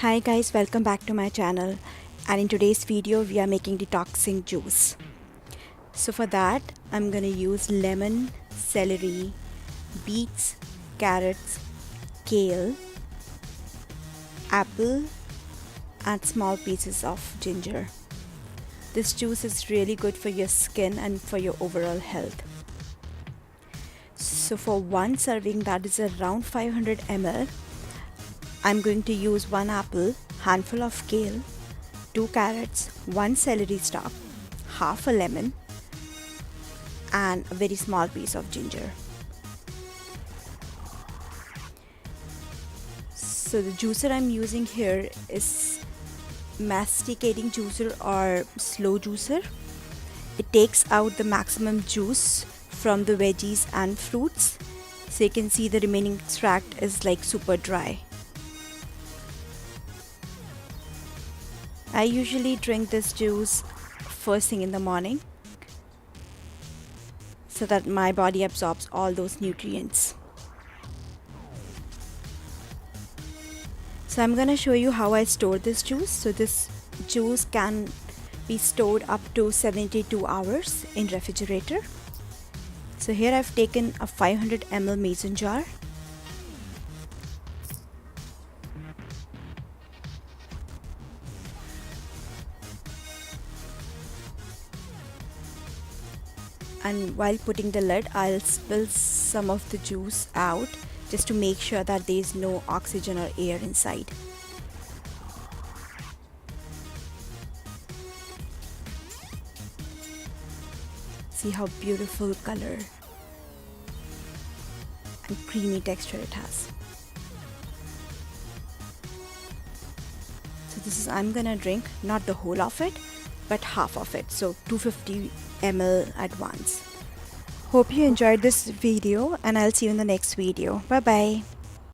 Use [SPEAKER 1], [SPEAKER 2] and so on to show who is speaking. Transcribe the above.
[SPEAKER 1] Hi guys, welcome back to my channel, and in today's video we are making detoxing juice. So for that I'm gonna use lemon, celery, beets, carrots, kale, apple and small pieces of ginger. This juice is really good for your skin and for your overall health. So for one serving, that is around 500 ml, I'm going to use one apple, handful of kale, 2 carrots, 1 celery stalk, half a lemon and a very small piece of ginger. So the juicer I'm using here is masticating juicer or slow juicer. It takes out the maximum juice from the veggies and fruits. So you can see the remaining extract is like super dry. I usually drink this juice first thing in the morning so that my body absorbs all those nutrients. So I'm gonna show you how I store this juice. So this juice can be stored up to 72 hours in refrigerator. So here I've taken a 500 ml mason jar. And while putting the lid, I'll spill some of the juice out just to make sure that there is no oxygen or air inside. See how beautiful color and creamy texture it has. So this is, I'm gonna drink not the whole of it, but half of it, so 250 ml at once. Hope you enjoyed this video and I'll see you in the next video. Bye bye.